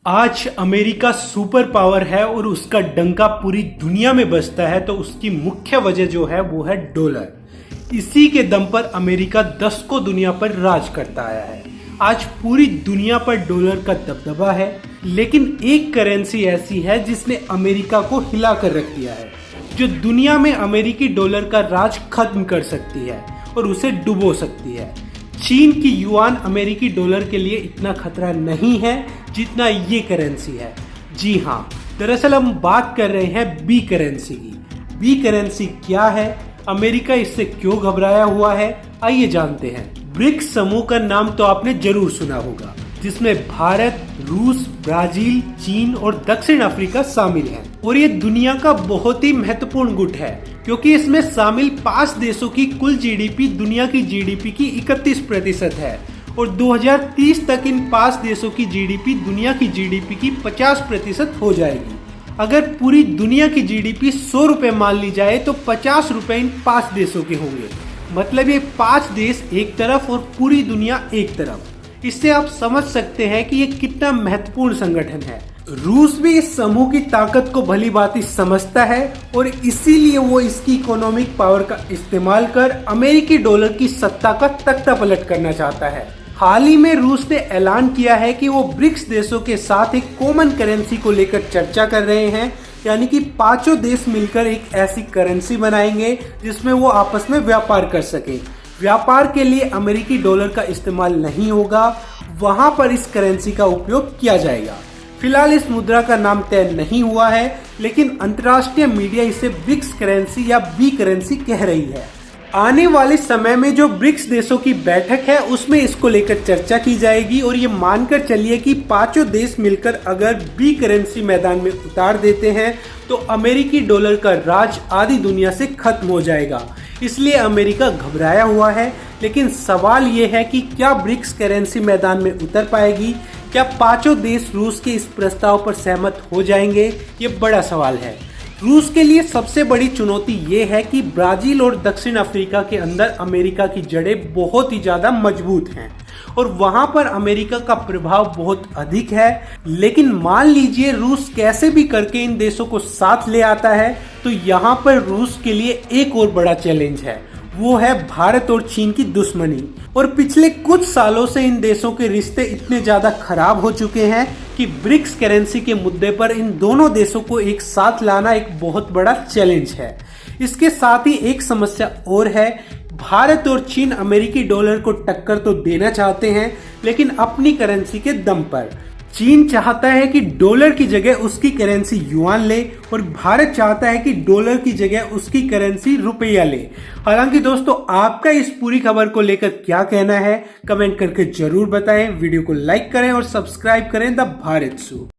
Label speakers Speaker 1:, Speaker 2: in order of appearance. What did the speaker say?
Speaker 1: आज America super power है और उसका डंका पूरी दुनिया में बजता है, तो उसकी मुख्य वजह जो है वो है डॉलर। इसी के दम पर अमेरिका 10 को दुनिया पर राज करता आया है। आज पूरी दुनिया पर डॉलर का दबदबा है, लेकिन एक करेंसी ऐसी है जिसने अमेरिका को हिला कर रख दिया है, जो दुनिया में अमेरिकी डॉलर का राज खत्म कर सकती है और उसे डुबो सकती है। चीन की युआन अमेरिकी डॉलर के लिए इतना खतरा नहीं है जितना ये करेंसी है। जी हाँ, दरअसल हम बात कर रहे हैं बी करेंसी की। बी करेंसी क्या है, अमेरिका इससे क्यों घबराया हुआ है, आइए जानते हैं। ब्रिक्स समूह का नाम तो आपने जरूर सुना होगा, जिसमें भारत, रूस, ब्राजील, चीन और दक्षिण अफ्रीका शामिल हैं। और ये दुनिया का बहुत ही महत्वपूर्ण गुट है, क्योंकि इसमें शामिल 5 देशों की कुल जीडीपी दुनिया की जीडीपी की 31% है और 2030 तक इन 5 देशों की जीडीपी दुनिया की जीडीपी की 50% हो जाएगी। अगर पूरी दुनिया की जीडीपी 100 रुपए मान ली जाए तो 50 रुपए इन 5 देशों के होंगे। मतलब ये 5 देश एक तरफ और पूरी दुनिया एक तरफ। इससे आप समझ सकते हैं कि ये कितना महत्वपूर्ण संगठन है। रूस भी इस समूह की ताकत को भली भांति समझता है और इसीलिए वो इसकी इकोनॉमिक पावर का इस्तेमाल कर अमेरिकी डॉलर की सत्ता का तख्ता पलट करना चाहता है। हाल ही में रूस ने ऐलान किया है कि वो ब्रिक्स देशों के साथ एक कॉमन करेंसी को लेकर चर्चा कर रहे हैं, यानी कि 5 देश मिलकर एक ऐसी करेंसी बनाएंगे जिसमें वो आपस में व्यापार कर सके। व्यापार के लिए अमेरिकी डॉलर का इस्तेमाल नहीं होगा, वहां पर इस करेंसी का उपयोग किया जाएगा। फिलहाल इस मुद्रा का नाम तय नहीं हुआ है, लेकिन अंतर्राष्ट्रीय मीडिया इसे ब्रिक्स करेंसी या बी करेंसी कह रही है। आने वाले समय में जो ब्रिक्स देशों की बैठक है उसमें इसको लेकर चर्चा की जाएगी और ये मानकर चलिए कि 5 देश मिलकर अगर बी करेंसी मैदान में उतार देते हैं तो अमेरिकी डॉलर का राज आधी दुनिया से खत्म हो जाएगा। इसलिए अमेरिका घबराया हुआ है, लेकिन सवाल ये है कि क्या ब्रिक्स करेंसी मैदान में उतर पाएगी? क्या 5 देश रूस के इस प्रस्ताव पर सहमत हो जाएंगे? ये बड़ा सवाल है। रूस के लिए सबसे बड़ी चुनौती ये है कि ब्राजील और दक्षिण अफ्रीका के अंदर अमेरिका की जड़ें बहुत ही ज्यादा मजबूत हैं और वहां पर अमेरिका का प्रभाव बहुत अधिक है। लेकिन मान लीजिए रूस कैसे भी करके इन देशों को साथ ले आता है, तो यहाँ पर रूस के लिए एक और बड़ा चैलेंज है, वो है भारत और चीन की दुश्मनी। और पिछले कुछ सालों से इन देशों के रिश्ते इतने ज्यादा खराब हो चुके हैं कि ब्रिक्स करेंसी के मुद्दे पर इन दोनों देशों को एक साथ लाना एक बहुत बड़ा चैलेंज है। इसके साथ ही एक समस्या और है, भारत और चीन अमेरिकी डॉलर को टक्कर तो देना चाहते हैं, लेकिन अपनी करेंसी के दम पर। चीन चाहता है कि डॉलर की जगह उसकी करेंसी युआन ले और भारत चाहता है कि डॉलर की जगह उसकी करेंसी रुपया ले। हालांकि दोस्तों, आपका इस पूरी खबर को लेकर क्या कहना है, कमेंट करके जरूर बताएं। वीडियो को लाइक करें और सब्सक्राइब करें द भारत शो।